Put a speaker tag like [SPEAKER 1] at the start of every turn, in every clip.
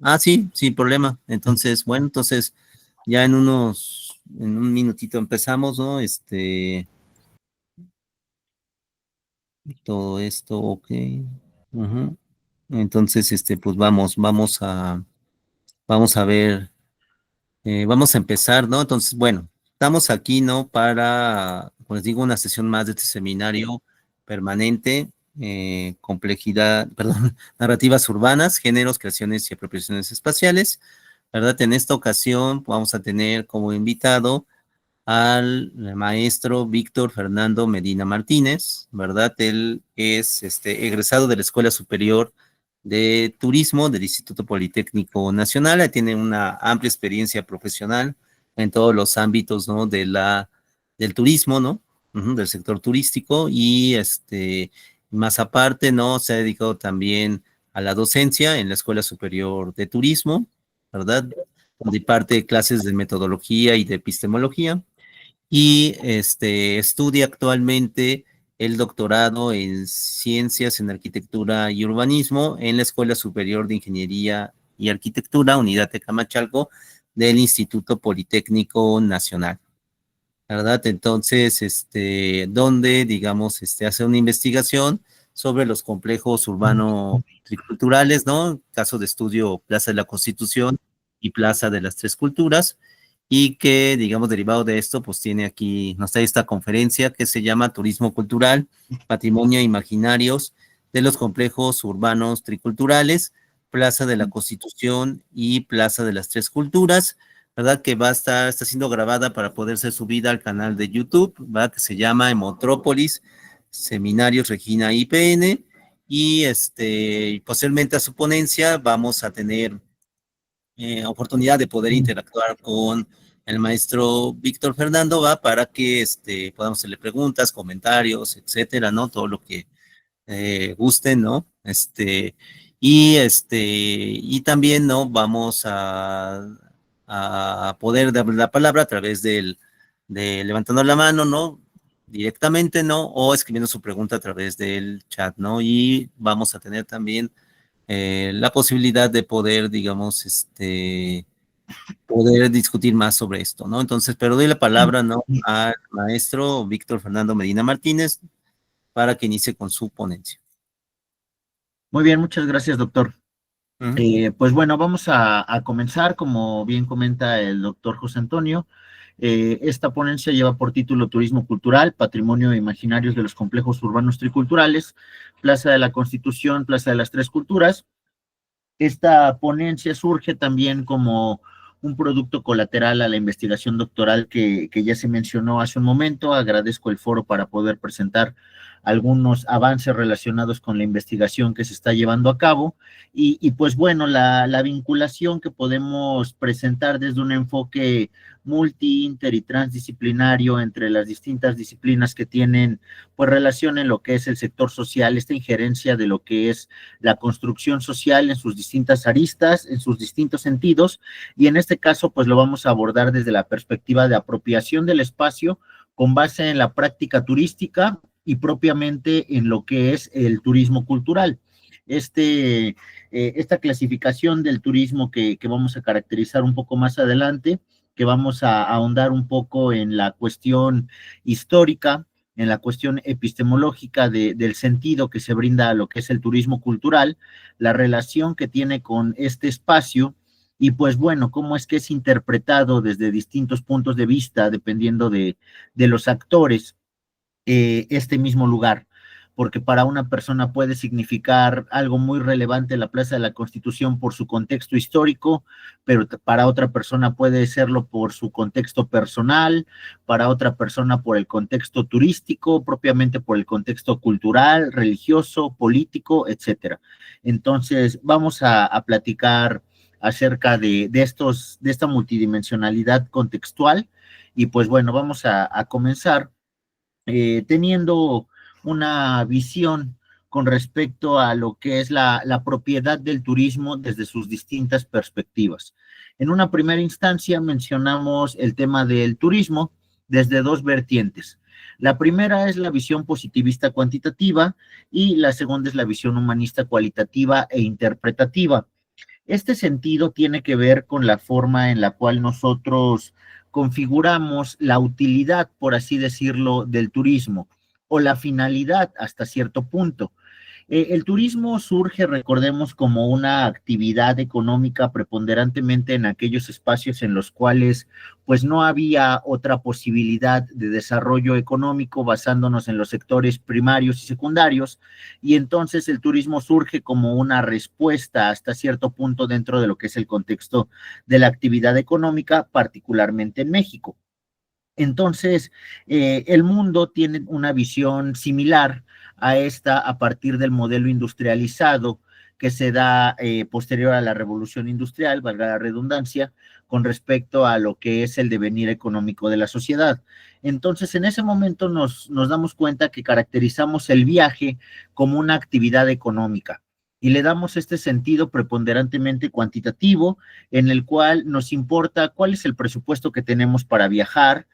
[SPEAKER 1] Ah, sí, sin problema. Entonces, bueno, entonces ya en un minutito empezamos, ¿no? Todo esto, ok. Ujú. Entonces, pues vamos a ver, vamos a empezar, ¿no? Entonces, bueno, estamos aquí, ¿no? Para, pues digo, una sesión más de este seminario permanente, complejidad, perdón, narrativas urbanas, géneros, creaciones y apropiaciones espaciales, ¿verdad? En esta ocasión vamos a tener como invitado al maestro Víctor Fernando Medina Martínez, ¿verdad? Él es egresado de la Escuela Superior de Turismo del Instituto Politécnico Nacional, tiene una amplia experiencia profesional en todos los ámbitos, ¿no? Del turismo, ¿no? Del sector turístico y más aparte, ¿no? Se ha dedicado también a la docencia en la Escuela Superior de Turismo, ¿verdad? Donde imparte clases de metodología y de epistemología y estudia actualmente el doctorado en Ciencias en Arquitectura y Urbanismo en la Escuela Superior de Ingeniería y Arquitectura, Unidad de Camachalco, del Instituto Politécnico Nacional, ¿verdad? Entonces, donde, digamos, hace una investigación sobre los complejos urbanos triculturales, ¿no? Caso de estudio Plaza de la Constitución y Plaza de las Tres Culturas, y que, digamos, derivado de esto, pues tiene aquí, nos trae esta conferencia que se llama Turismo Cultural, Patrimonio e Imaginarios de los Complejos Urbanos Triculturales, Plaza de la Constitución y Plaza de las Tres Culturas, ¿verdad? Que está siendo grabada para poder ser subida al canal de YouTube, ¿verdad? Que se llama Emotrópolis, Seminarios Regina IPN, y posteriormente a su ponencia vamos a tener oportunidad de poder interactuar con el maestro Víctor Fernando, ¿va? Para que podamos hacerle preguntas, comentarios, etcétera, ¿no? Todo lo que gusten, ¿no? Y también, ¿no? Vamos a poder dar la palabra a través de levantando la mano, ¿no? Directamente, ¿no? O escribiendo su pregunta a través del chat, ¿no? Y vamos a tener también la posibilidad de poder, digamos, poder discutir más sobre esto, ¿no? Entonces, pero doy la palabra, ¿no? Al maestro Víctor Fernando Medina Martínez para que inicie con su ponencia.
[SPEAKER 2] Muy bien, muchas gracias, doctor. Pues bueno, vamos a comenzar, como bien comenta el doctor José Antonio. Esta ponencia lleva por título Turismo Cultural, Patrimonio e Imaginarios de los Complejos Urbanos Triculturales, Plaza de la Constitución, Plaza de las Tres Culturas. Esta ponencia surge también como un producto colateral a la investigación doctoral que ya se mencionó hace un momento. Agradezco el foro para poder presentar algunos avances relacionados con la investigación que se está llevando a cabo y pues bueno, la vinculación que podemos presentar desde un enfoque multi, inter y transdisciplinario entre las distintas disciplinas que tienen pues relación en lo que es el sector social, esta injerencia de lo que es la construcción social en sus distintas aristas, en sus distintos sentidos, y en este caso pues lo vamos a abordar desde la perspectiva de apropiación del espacio con base en la práctica turística y propiamente en lo que es el turismo cultural. Esta clasificación del turismo que vamos a caracterizar un poco más adelante, que vamos a ahondar un poco en la cuestión histórica, en la cuestión epistemológica del sentido que se brinda a lo que es el turismo cultural, la relación que tiene con este espacio y pues bueno, cómo es que es interpretado desde distintos puntos de vista, dependiendo de los actores, este mismo lugar, porque para una persona puede significar algo muy relevante la Plaza de la Constitución por su contexto histórico, pero para otra persona puede serlo por su contexto personal, para otra persona por el contexto turístico, propiamente por el contexto cultural, religioso, político, etcétera. Entonces, vamos a platicar acerca de esta multidimensionalidad contextual y pues bueno, vamos a comenzar teniendo una visión con respecto a lo que es la propiedad del turismo desde sus distintas perspectivas. En una primera instancia mencionamos el tema del turismo desde dos vertientes. La primera es la visión positivista cuantitativa y la segunda es la visión humanista cualitativa e interpretativa. Este sentido tiene que ver con la forma en la cual nosotros configuramos la utilidad, por así decirlo, del turismo o la finalidad hasta cierto punto. El turismo surge, recordemos, como una actividad económica preponderantemente en aquellos espacios en los cuales pues no había otra posibilidad de desarrollo económico basándonos en los sectores primarios y secundarios, y entonces el turismo surge como una respuesta hasta cierto punto dentro de lo que es el contexto de la actividad económica, particularmente en México. Entonces, el mundo tiene una visión similar a esta a partir del modelo industrializado que se da posterior a la revolución industrial, valga la redundancia, con respecto a lo que es el devenir económico de la sociedad. Entonces, en ese momento nos damos cuenta que caracterizamos el viaje como una actividad económica y le damos este sentido preponderantemente cuantitativo en el cual nos importa cuál es el presupuesto que tenemos para viajar,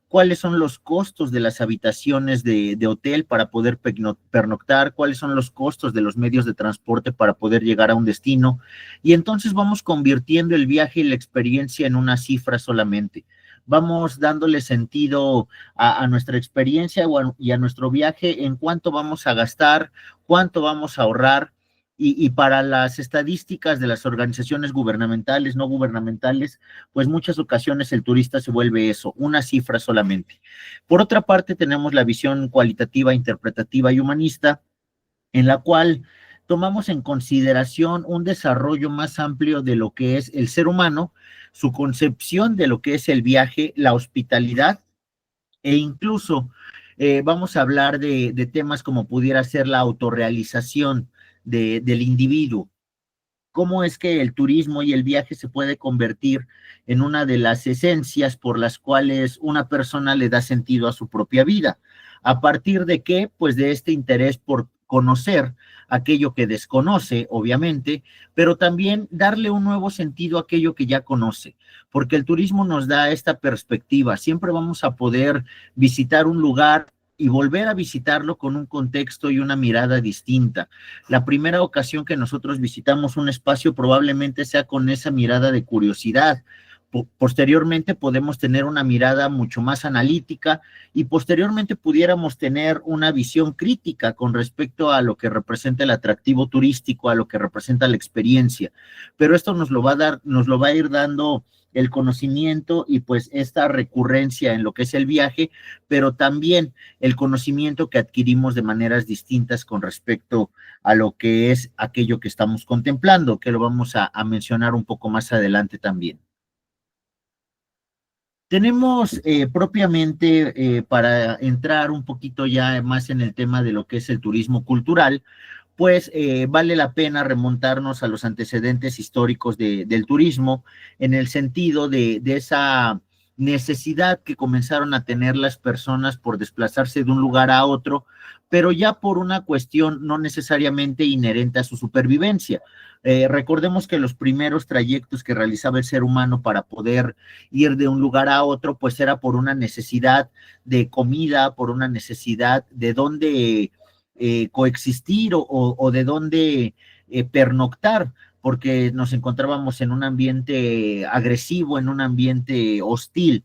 [SPEAKER 2] cuáles son los costos de las habitaciones de hotel para poder pernoctar, cuáles son los costos de los medios de transporte para poder llegar a un destino. Y entonces vamos convirtiendo el viaje y la experiencia en una cifra solamente. Vamos dándole sentido a nuestra experiencia y a nuestro viaje en cuánto vamos a gastar, cuánto vamos a ahorrar, y para las estadísticas de las organizaciones gubernamentales, no gubernamentales, pues muchas ocasiones el turista se vuelve eso, una cifra solamente. Por otra parte, tenemos la visión cualitativa, interpretativa y humanista, en la cual tomamos en consideración un desarrollo más amplio de lo que es el ser humano, su concepción de lo que es el viaje, la hospitalidad e incluso vamos a hablar de temas como pudiera ser la autorrealización del individuo. Cómo es que el turismo y el viaje se puede convertir en una de las esencias por las cuales una persona le da sentido a su propia vida. ¿A partir de qué? Pues de este interés por conocer aquello que desconoce, obviamente, pero también darle un nuevo sentido a aquello que ya conoce, porque el turismo nos da esta perspectiva. Siempre vamos a poder visitar un lugar y volver a visitarlo con un contexto y una mirada distinta. La primera ocasión que nosotros visitamos un espacio probablemente sea con esa mirada de curiosidad. Posteriormente podemos tener una mirada mucho más analítica y posteriormente pudiéramos tener una visión crítica con respecto a lo que representa el atractivo turístico, a lo que representa la experiencia. Pero esto nos lo va a ir dando el conocimiento y pues esta recurrencia en lo que es el viaje, pero también el conocimiento que adquirimos de maneras distintas con respecto a lo que es aquello que estamos contemplando, que lo vamos a mencionar un poco más adelante también. Tenemos propiamente, para entrar un poquito ya más en el tema de lo que es el turismo cultural, pues vale la pena remontarnos a los antecedentes históricos del turismo en el sentido de esa necesidad que comenzaron a tener las personas por desplazarse de un lugar a otro, pero ya por una cuestión no necesariamente inherente a su supervivencia. Recordemos que los primeros trayectos que realizaba el ser humano para poder ir de un lugar a otro, pues era por una necesidad de comida, por una necesidad de dónde coexistir o de dónde pernoctar, porque nos encontrábamos en un ambiente agresivo, en un ambiente hostil.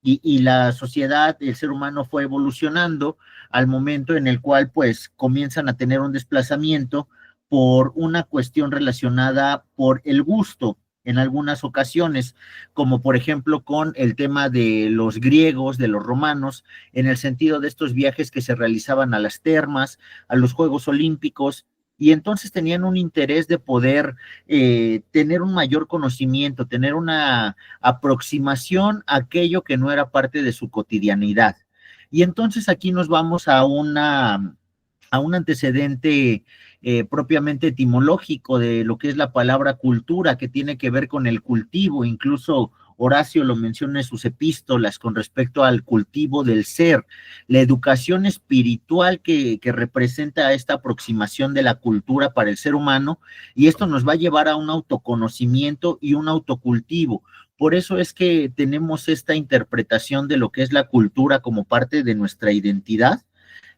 [SPEAKER 2] Y la sociedad, el ser humano fue evolucionando al momento en el cual pues comienzan a tener un desplazamiento por una cuestión relacionada por el gusto en algunas ocasiones, como por ejemplo con el tema de los griegos, de los romanos, en el sentido de estos viajes que se realizaban a las termas, a los Juegos Olímpicos, y entonces tenían un interés de poder tener un mayor conocimiento, tener una aproximación a aquello que no era parte de su cotidianidad. Y entonces aquí nos vamos a un antecedente propiamente etimológico de lo que es la palabra cultura, que tiene que ver con el cultivo. Incluso Horacio lo menciona en sus epístolas con respecto al cultivo del ser, la educación espiritual que representa esta aproximación de la cultura para el ser humano, y esto nos va a llevar a un autoconocimiento y un autocultivo. Por eso es que tenemos esta interpretación de lo que es la cultura como parte de nuestra identidad,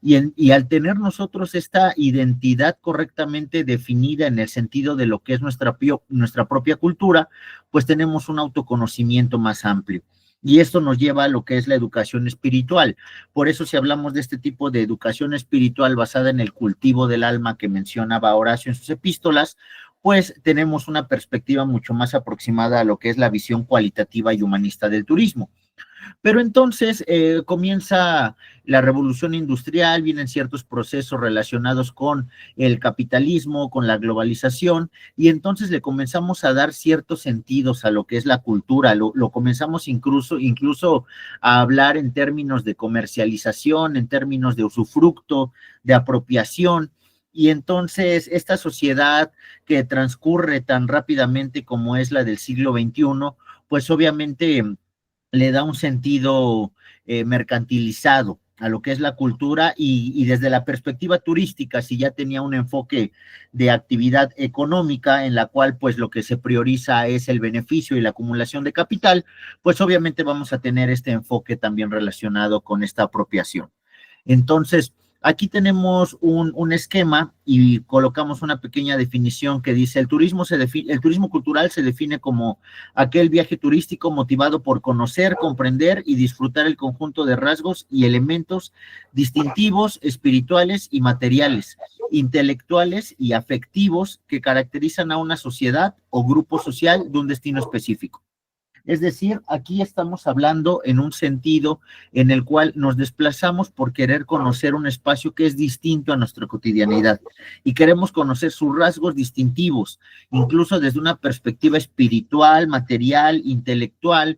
[SPEAKER 2] Y al tener nosotros esta identidad correctamente definida en el sentido de lo que es nuestra propia cultura, pues tenemos un autoconocimiento más amplio. Y esto nos lleva a lo que es la educación espiritual. Por eso, si hablamos de este tipo de educación espiritual basada en el cultivo del alma que mencionaba Horacio en sus epístolas, pues tenemos una perspectiva mucho más aproximada a lo que es la visión cualitativa y humanista del turismo. Pero entonces comienza la revolución industrial, vienen ciertos procesos relacionados con el capitalismo, con la globalización, y entonces le comenzamos a dar ciertos sentidos a lo que es la cultura, lo comenzamos incluso a hablar en términos de comercialización, en términos de usufructo, de apropiación, y entonces esta sociedad que transcurre tan rápidamente como es la del siglo XXI, pues obviamente le da un sentido mercantilizado a lo que es la cultura y desde la perspectiva turística, si ya tenía un enfoque de actividad económica en la cual pues lo que se prioriza es el beneficio y la acumulación de capital, pues obviamente vamos a tener este enfoque también relacionado con esta apropiación. Entonces, aquí tenemos un esquema y colocamos una pequeña definición que dice, el turismo cultural se define como aquel viaje turístico motivado por conocer, comprender y disfrutar el conjunto de rasgos y elementos distintivos, espirituales y materiales, intelectuales y afectivos que caracterizan a una sociedad o grupo social de un destino específico. Es decir, aquí estamos hablando en un sentido en el cual nos desplazamos por querer conocer un espacio que es distinto a nuestra cotidianidad y queremos conocer sus rasgos distintivos, incluso desde una perspectiva espiritual, material, intelectual,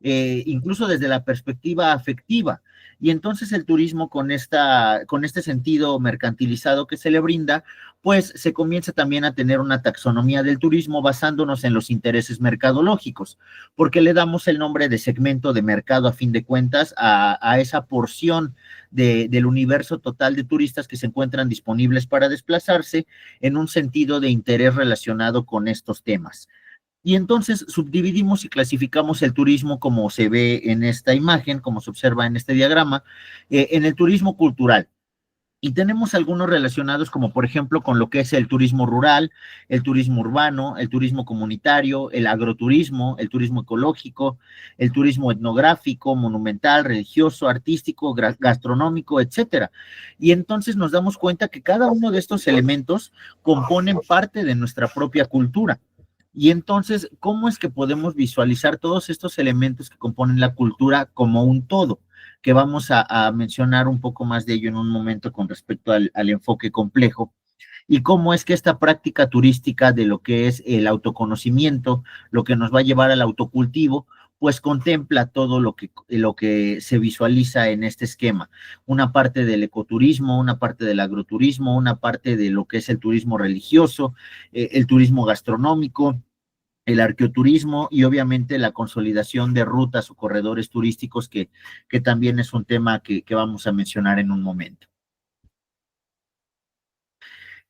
[SPEAKER 2] incluso desde la perspectiva afectiva. Y entonces el turismo con este sentido mercantilizado que se le brinda, pues se comienza también a tener una taxonomía del turismo basándonos en los intereses mercadológicos, porque le damos el nombre de segmento de mercado a fin de cuentas a esa porción del universo total de turistas que se encuentran disponibles para desplazarse en un sentido de interés relacionado con estos temas. Y entonces subdividimos y clasificamos el turismo como se ve en esta imagen, como se observa en este diagrama, en el turismo cultural. Y tenemos algunos relacionados como por ejemplo con lo que es el turismo rural, el turismo urbano, el turismo comunitario, el agroturismo, el turismo ecológico, el turismo etnográfico, monumental, religioso, artístico, gastronómico, etcétera. Y entonces nos damos cuenta que cada uno de estos elementos componen parte de nuestra propia cultura. Y entonces, ¿cómo es que podemos visualizar todos estos elementos que componen la cultura como un todo? Que vamos a mencionar un poco más de ello en un momento con respecto al enfoque complejo. Y cómo es que esta práctica turística de lo que es el autoconocimiento, lo que nos va a llevar al autocultivo, pues contempla todo lo que se visualiza en este esquema. Una parte del ecoturismo, una parte del agroturismo, una parte de lo que es el turismo religioso, el turismo gastronómico, el arqueoturismo y obviamente la consolidación de rutas o corredores turísticos que también es un tema que vamos a mencionar en un momento.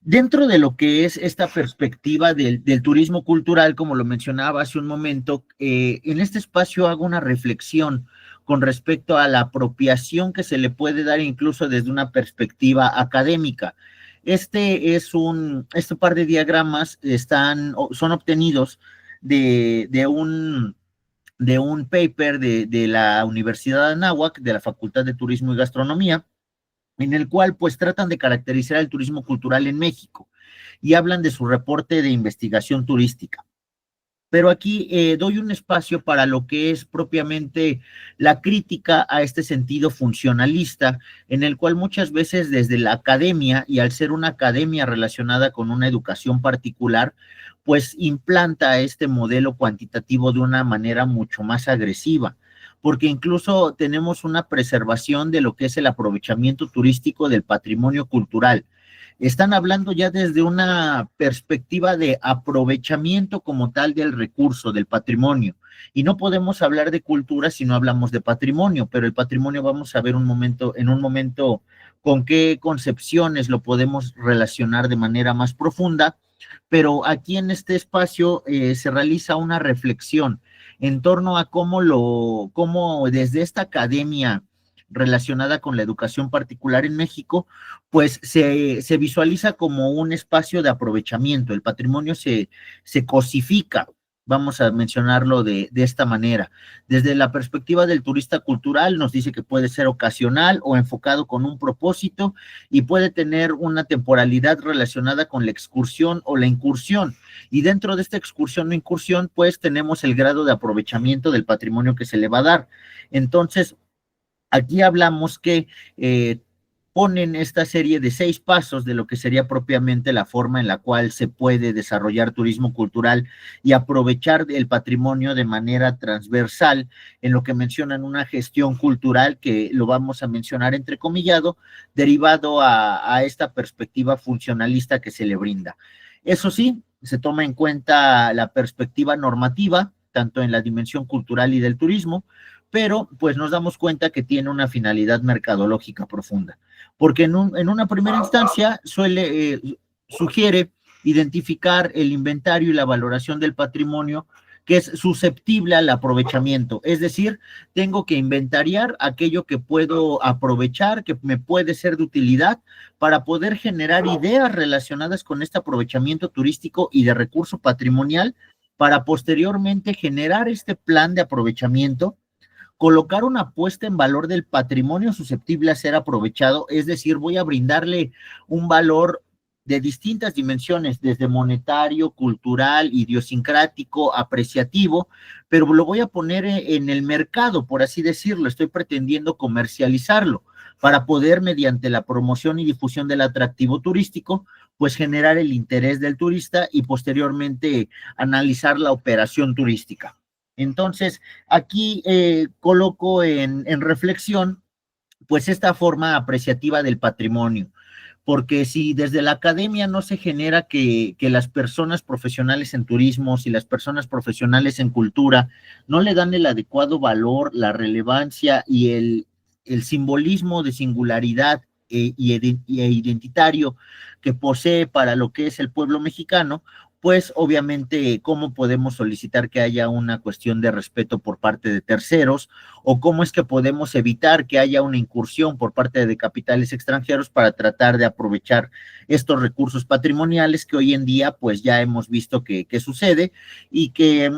[SPEAKER 2] Dentro de lo que es esta perspectiva del turismo cultural, como lo mencionaba hace un momento, en este espacio hago una reflexión con respecto a la apropiación que se le puede dar incluso desde una perspectiva académica. Este par de diagramas son obtenidos de un paper de la Universidad de Anáhuac, de la Facultad de Turismo y Gastronomía, en el cual pues tratan de caracterizar el turismo cultural en México y hablan de su reporte de investigación turística. Pero aquí doy un espacio para lo que es propiamente la crítica a este sentido funcionalista, en el cual muchas veces desde la academia, y al ser una academia relacionada con una educación particular, pues implanta este modelo cuantitativo de una manera mucho más agresiva, porque incluso tenemos una preservación de lo que es el aprovechamiento turístico del patrimonio cultural. Están hablando ya desde una perspectiva de aprovechamiento como tal del recurso, del patrimonio. Y no podemos hablar de cultura si no hablamos de patrimonio, pero el patrimonio vamos a ver en un momento con qué concepciones lo podemos relacionar de manera más profunda, pero aquí en este espacio se realiza una reflexión en torno a cómo desde esta academia relacionada con la educación particular en México, pues se visualiza como un espacio de aprovechamiento. El patrimonio se cosifica, vamos a mencionarlo de esta manera. Desde la perspectiva del turista cultural, nos dice que puede ser ocasional o enfocado con un propósito y puede tener una temporalidad relacionada con la excursión o la incursión. Y dentro de esta excursión o incursión, pues tenemos el grado de aprovechamiento del patrimonio que se le va a dar. Entonces, aquí hablamos que ponen esta serie de 6 pasos de lo que sería propiamente la forma en la cual se puede desarrollar turismo cultural y aprovechar el patrimonio de manera transversal, en lo que mencionan una gestión cultural, que lo vamos a mencionar entrecomillado, derivado a esta perspectiva funcionalista que se le brinda. Eso sí, se toma en cuenta la perspectiva normativa, tanto en la dimensión cultural y del turismo, pero pues nos damos cuenta que tiene una finalidad mercadológica profunda, porque en una primera instancia sugiere identificar el inventario y la valoración del patrimonio que es susceptible al aprovechamiento, es decir, tengo que inventariar aquello que puedo aprovechar, que me puede ser de utilidad para poder generar ideas relacionadas con este aprovechamiento turístico y de recurso patrimonial, para posteriormente generar este plan de aprovechamiento, colocar una puesta en valor del patrimonio susceptible a ser aprovechado, es decir, voy a brindarle un valor de distintas dimensiones, desde monetario, cultural, idiosincrático, apreciativo, pero lo voy a poner en el mercado, por así decirlo, estoy pretendiendo comercializarlo para poder, mediante la promoción y difusión del atractivo turístico, pues generar el interés del turista y posteriormente analizar la operación turística. Entonces, aquí coloco en reflexión, pues, esta forma apreciativa del patrimonio, porque si desde la academia no se genera que las personas profesionales en turismo, si las personas profesionales en cultura no le dan el adecuado valor, la relevancia y el simbolismo de singularidad e identitario que posee para lo que es el pueblo mexicano, pues obviamente cómo podemos solicitar que haya una cuestión de respeto por parte de terceros, o cómo es que podemos evitar que haya una incursión por parte de capitales extranjeros para tratar de aprovechar estos recursos patrimoniales que hoy en día pues ya hemos visto que sucede, y que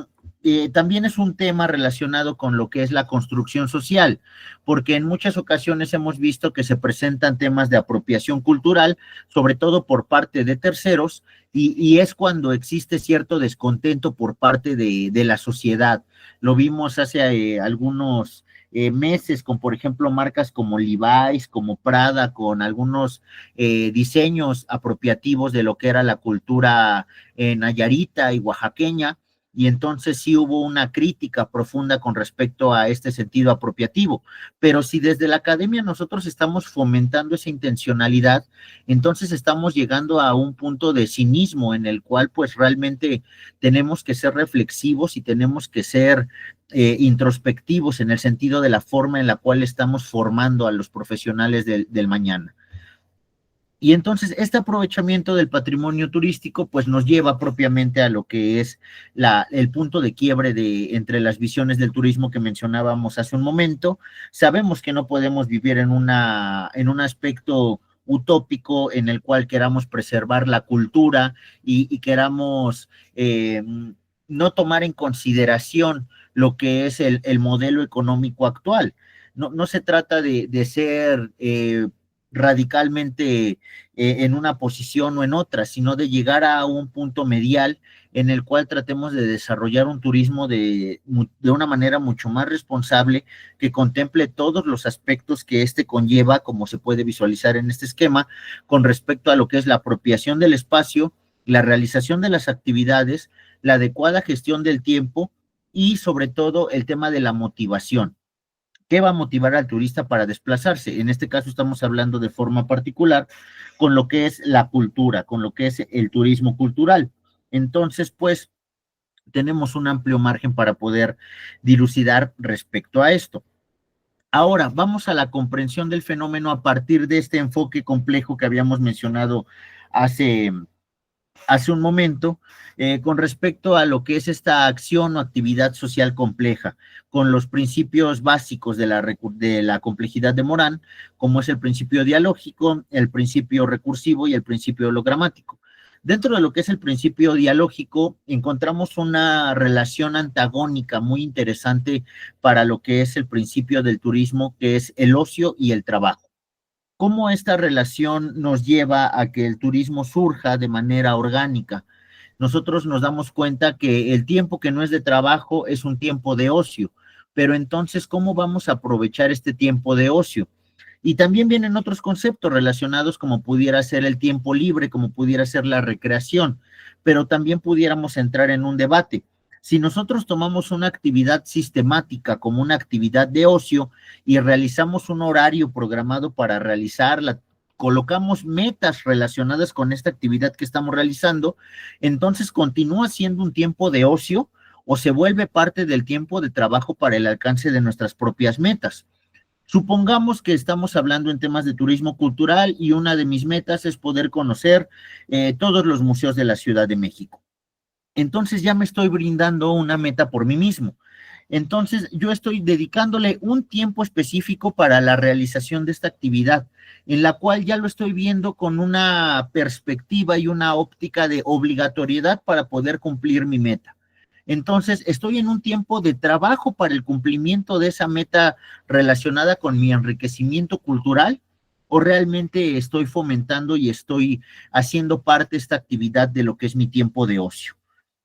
[SPEAKER 2] también es un tema relacionado con lo que es la construcción social, porque en muchas ocasiones hemos visto que se presentan temas de apropiación cultural, sobre todo por parte de terceros, y es cuando existe cierto descontento por parte de la sociedad. Lo vimos hace algunos meses con, por ejemplo, marcas como Levi's, como Prada, con algunos diseños apropiativos de lo que era la cultura nayarita y oaxaqueña, y entonces sí hubo una crítica profunda con respecto a este sentido apropiativo. Pero si desde la academia nosotros estamos fomentando esa intencionalidad, entonces estamos llegando a un punto de cinismo en el cual pues realmente tenemos que ser reflexivos y tenemos que ser introspectivos en el sentido de la forma en la cual estamos formando a los profesionales del mañana. Y entonces este aprovechamiento del patrimonio turístico pues nos lleva propiamente a lo que es el punto de quiebre entre las visiones del turismo que mencionábamos hace un momento. Sabemos que no podemos vivir en un aspecto utópico en el cual queramos preservar la cultura y queramos no tomar en consideración lo que es el modelo económico actual. No se trata de ser radicalmente en una posición o en otra, sino de llegar a un punto medial en el cual tratemos de desarrollar un turismo de una manera mucho más responsable, que contemple todos los aspectos que este conlleva, como se puede visualizar en este esquema, con respecto a lo que es la apropiación del espacio, la realización de las actividades, la adecuada gestión del tiempo y sobre todo el tema de la motivación. ¿Qué va a motivar al turista para desplazarse? En este caso estamos hablando de forma particular con lo que es la cultura, con lo que es el turismo cultural. Entonces, pues, tenemos un amplio margen para poder dilucidar respecto a esto. Ahora, vamos a la comprensión del fenómeno a partir de este enfoque complejo que habíamos mencionado hace hace un momento, con respecto a lo que es esta acción o actividad social compleja, con los principios básicos de la complejidad de Morán, como es el principio dialógico, el principio recursivo y el principio hologramático. Dentro de lo que es el principio dialógico, encontramos una relación antagónica muy interesante para lo que es el principio del turismo, que es el ocio y el trabajo. Cómo esta relación nos lleva a que el turismo surja de manera orgánica. Nosotros nos damos cuenta que el tiempo que no es de trabajo es un tiempo de ocio, pero entonces, ¿cómo vamos a aprovechar este tiempo de ocio? Y también vienen otros conceptos relacionados como pudiera ser el tiempo libre, como pudiera ser la recreación, pero también pudiéramos entrar en un debate. Si nosotros tomamos una actividad sistemática como una actividad de ocio y realizamos un horario programado para realizarla, colocamos metas relacionadas con esta actividad que estamos realizando, entonces continúa siendo un tiempo de ocio o se vuelve parte del tiempo de trabajo para el alcance de nuestras propias metas. Supongamos que estamos hablando en temas de turismo cultural y una de mis metas es poder conocer todos los museos de la Ciudad de México. Entonces ya me estoy brindando una meta por mí mismo. Entonces yo estoy dedicándole un tiempo específico para la realización de esta actividad, en la cual ya lo estoy viendo con una perspectiva y una óptica de obligatoriedad para poder cumplir mi meta. Entonces, estoy en un tiempo de trabajo para el cumplimiento de esa meta relacionada con mi enriquecimiento cultural, o realmente estoy fomentando y estoy haciendo parte de esta actividad de lo que es mi tiempo de ocio.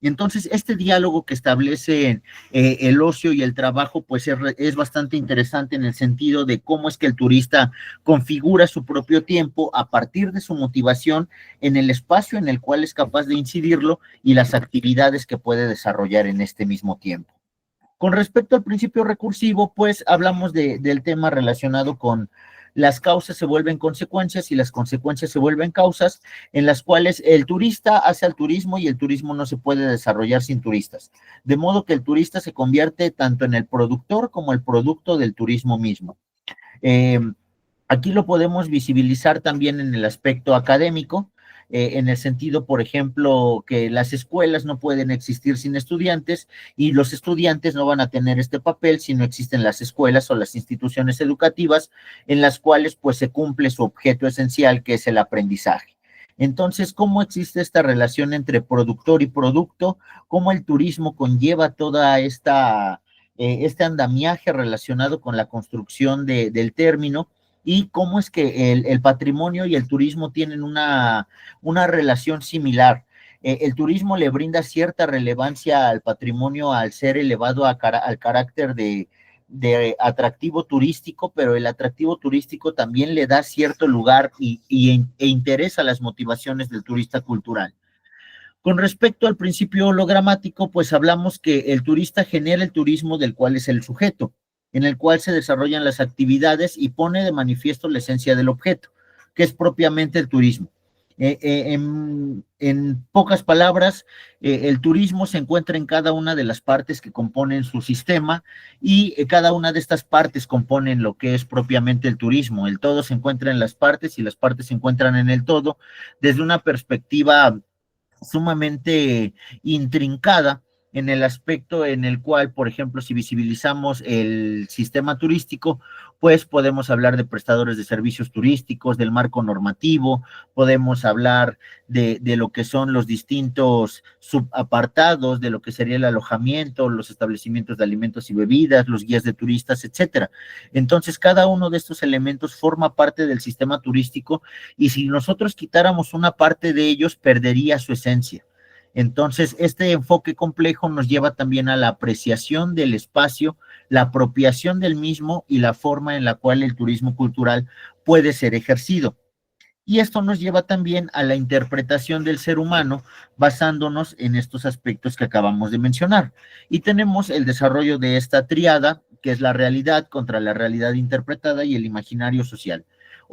[SPEAKER 2] Entonces, este diálogo que establece el ocio y el trabajo, pues es bastante interesante en el sentido de cómo es que el turista configura su propio tiempo a partir de su motivación en el espacio en el cual es capaz de incidirlo y las actividades que puede desarrollar en este mismo tiempo. Con respecto al principio recursivo, pues hablamos del tema relacionado con las causas se vuelven consecuencias y las consecuencias se vuelven causas, en las cuales el turista hace al turismo y el turismo no se puede desarrollar sin turistas. De modo que el turista se convierte tanto en el productor como el producto del turismo mismo. Eh, Aquí lo podemos visibilizar también en el aspecto académico, en el sentido, por ejemplo, que las escuelas no pueden existir sin estudiantes y los estudiantes no van a tener este papel si no existen las escuelas o las instituciones educativas en las cuales pues se cumple su objeto esencial, que es el aprendizaje. Entonces, ¿cómo existe esta relación entre productor y producto? ¿Cómo el turismo conlleva toda este andamiaje relacionado con la construcción del término? Y cómo es que el patrimonio y el turismo tienen una relación similar. El turismo le brinda cierta relevancia al patrimonio al ser elevado al carácter de atractivo turístico, pero el atractivo turístico también le da cierto lugar e interesa las motivaciones del turista cultural. Con respecto al principio hologramático, pues hablamos que el turista genera el turismo del cual es el sujeto, en el cual se desarrollan las actividades y pone de manifiesto la esencia del objeto, que es propiamente el turismo. En pocas palabras, el turismo se encuentra en cada una de las partes que componen su sistema y cada una de estas partes componen lo que es propiamente el turismo. El todo se encuentra en las partes y las partes se encuentran en el todo desde una perspectiva sumamente intrincada en el aspecto en el cual, por ejemplo, si visibilizamos el sistema turístico, pues podemos hablar de prestadores de servicios turísticos, del marco normativo, podemos hablar de lo que son los distintos subapartados, de lo que sería el alojamiento, los establecimientos de alimentos y bebidas, los guías de turistas, etcétera. Entonces, cada uno de estos elementos forma parte del sistema turístico y si nosotros quitáramos una parte de ellos, perdería su esencia. Entonces, este enfoque complejo nos lleva también a la apreciación del espacio, la apropiación del mismo y la forma en la cual el turismo cultural puede ser ejercido. Y esto nos lleva también a la interpretación del ser humano basándonos en estos aspectos que acabamos de mencionar. Y tenemos el desarrollo de esta triada, que es la realidad contra la realidad interpretada y el imaginario social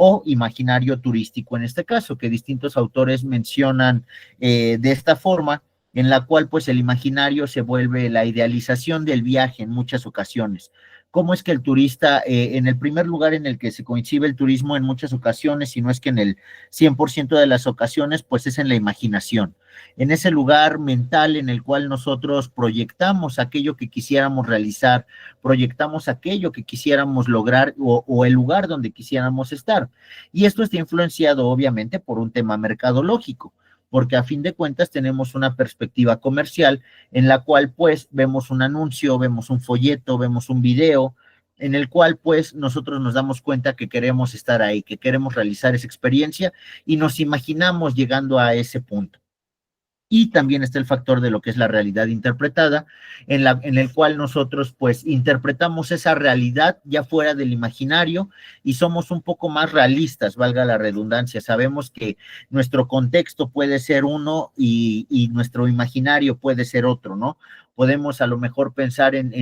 [SPEAKER 2] o imaginario turístico en este caso, que distintos autores mencionan de esta forma, en la cual pues el imaginario se vuelve la idealización del viaje en muchas ocasiones, cómo es que el turista, en el primer lugar en el que se coincide el turismo en muchas ocasiones, si no es que en el 100% de las ocasiones, pues es en la imaginación, en ese lugar mental en el cual nosotros proyectamos aquello que quisiéramos realizar, proyectamos aquello que quisiéramos lograr o el lugar donde quisiéramos estar. Y esto está influenciado obviamente por un tema mercadológico, porque a fin de cuentas tenemos una perspectiva comercial en la cual pues vemos un anuncio, vemos un folleto, vemos un video, en el cual pues nosotros nos damos cuenta que queremos estar ahí, que queremos realizar esa experiencia y nos imaginamos llegando a ese punto. Y también está el factor de lo que es la realidad interpretada, en el cual nosotros pues interpretamos esa realidad ya fuera del imaginario y somos un poco más realistas, valga la redundancia. Sabemos que nuestro contexto puede ser uno y nuestro imaginario puede ser otro, ¿no? Podemos a lo mejor pensar en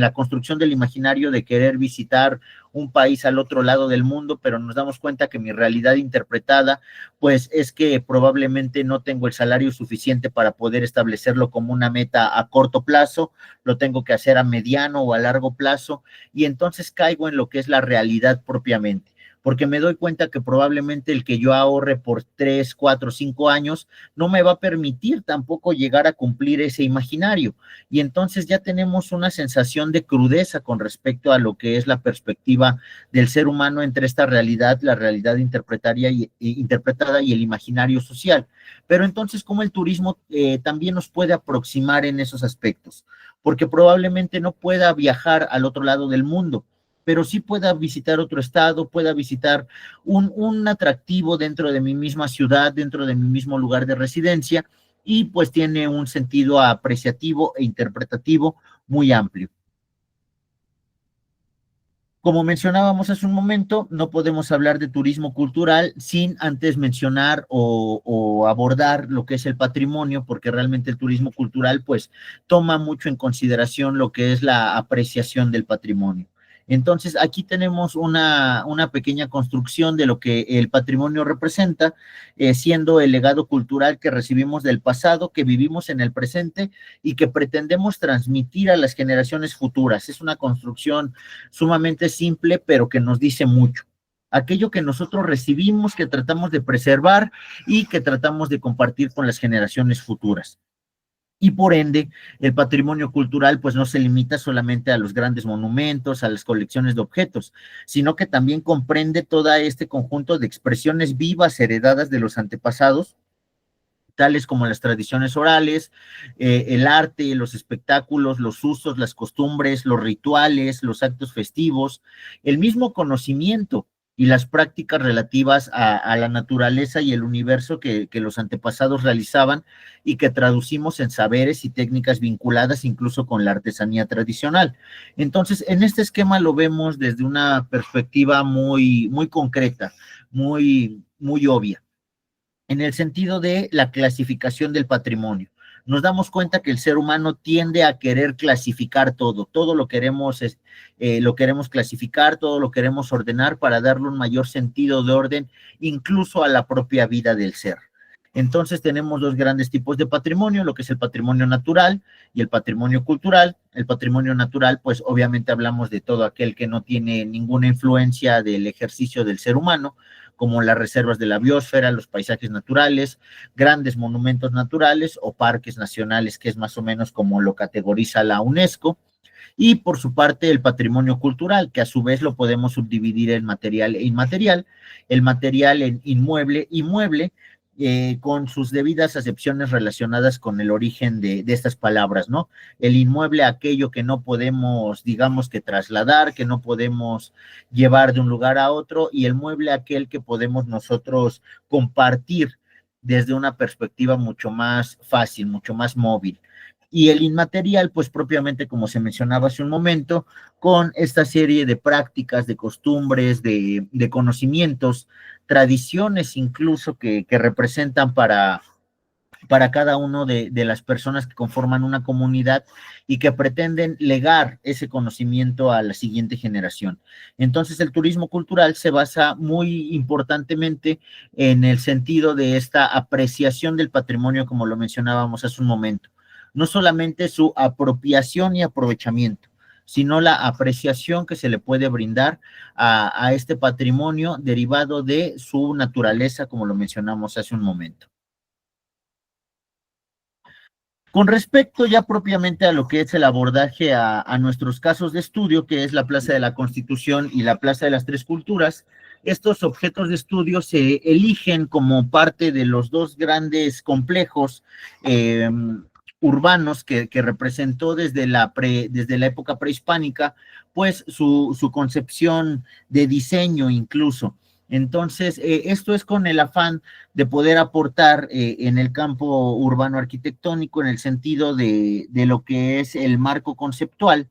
[SPEAKER 2] la construcción del imaginario de querer visitar un país al otro lado del mundo, pero nos damos cuenta que mi realidad interpretada pues es que probablemente no tengo el salario suficiente para poder establecerlo como una meta a corto plazo, lo tengo que hacer a mediano o a largo plazo, y entonces caigo en lo que es la realidad propiamente, porque me doy cuenta que probablemente el que yo ahorre por 3, 4, 5 años no me va a permitir tampoco llegar a cumplir ese imaginario, y entonces ya tenemos una sensación de crudeza con respecto a lo que es la perspectiva del ser humano entre esta realidad, la realidad interpretada y el imaginario social. Pero entonces, ¿cómo el turismo también nos puede aproximar en esos aspectos? Porque probablemente no pueda viajar al otro lado del mundo, pero sí pueda visitar otro estado, pueda visitar un atractivo dentro de mi misma ciudad, dentro de mi mismo lugar de residencia, y pues tiene un sentido apreciativo e interpretativo muy amplio. Como mencionábamos hace un momento, no podemos hablar de turismo cultural sin antes mencionar o abordar lo que es el patrimonio, porque realmente el turismo cultural pues toma mucho en consideración lo que es la apreciación del patrimonio. Entonces, aquí tenemos una pequeña construcción de lo que el patrimonio representa, siendo el legado cultural que recibimos del pasado, que vivimos en el presente y que pretendemos transmitir a las generaciones futuras. Es una construcción sumamente simple, pero que nos dice mucho. Aquello que nosotros recibimos, que tratamos de preservar y que tratamos de compartir con las generaciones futuras. Y por ende, el patrimonio cultural pues no se limita solamente a los grandes monumentos, a las colecciones de objetos, sino que también comprende todo este conjunto de expresiones vivas heredadas de los antepasados, tales como las tradiciones orales, el arte, los espectáculos, los usos, las costumbres, los rituales, los actos festivos, el mismo conocimiento y las prácticas relativas a la naturaleza y el universo que los antepasados realizaban y que traducimos en saberes y técnicas vinculadas incluso con la artesanía tradicional. Entonces, en este esquema lo vemos desde una perspectiva muy concreta, muy obvia en el sentido de la clasificación del patrimonio. Nos damos cuenta que el ser humano tiende a querer clasificar todo, todo lo queremos clasificar, todo lo queremos ordenar para darle un mayor sentido de orden, incluso a la propia vida del ser. Entonces tenemos dos grandes tipos de patrimonio, lo que es el patrimonio natural y el patrimonio cultural. El patrimonio natural, pues obviamente hablamos de todo aquel que no tiene ninguna influencia del ejercicio del ser humano, como las reservas de la biosfera, los paisajes naturales, grandes monumentos naturales o parques nacionales, que es más o menos como lo categoriza la UNESCO. Y por su parte el patrimonio cultural, que a su vez lo podemos subdividir en material e inmaterial, el material en inmueble y mueble, con sus debidas acepciones relacionadas con el origen de estas palabras, ¿no? El inmueble, aquello que no podemos, digamos que trasladar, que no podemos llevar de un lugar a otro, y el mueble, aquel que podemos nosotros compartir desde una perspectiva mucho más fácil, mucho más móvil. Y el inmaterial, pues propiamente como se mencionaba hace un momento, con esta serie de prácticas, de costumbres, de conocimientos, tradiciones incluso que representan para cada uno de las personas que conforman una comunidad y que pretenden legar ese conocimiento a la siguiente generación. Entonces, el turismo cultural se basa muy importantemente en el sentido de esta apreciación del patrimonio, como lo mencionábamos hace un momento. No solamente su apropiación y aprovechamiento, sino la apreciación que se le puede brindar a este patrimonio derivado de su naturaleza, como lo mencionamos hace un momento. Con respecto ya propiamente a lo que es el abordaje a nuestros casos de estudio, que es la Plaza de la Constitución y la Plaza de las Tres Culturas, estos objetos de estudio se eligen como parte de los dos grandes complejos urbanos que representó desde la época prehispánica, pues su concepción de diseño incluso. Entonces, esto es con el afán de poder aportar en el campo urbano arquitectónico en el sentido de lo que es el marco conceptual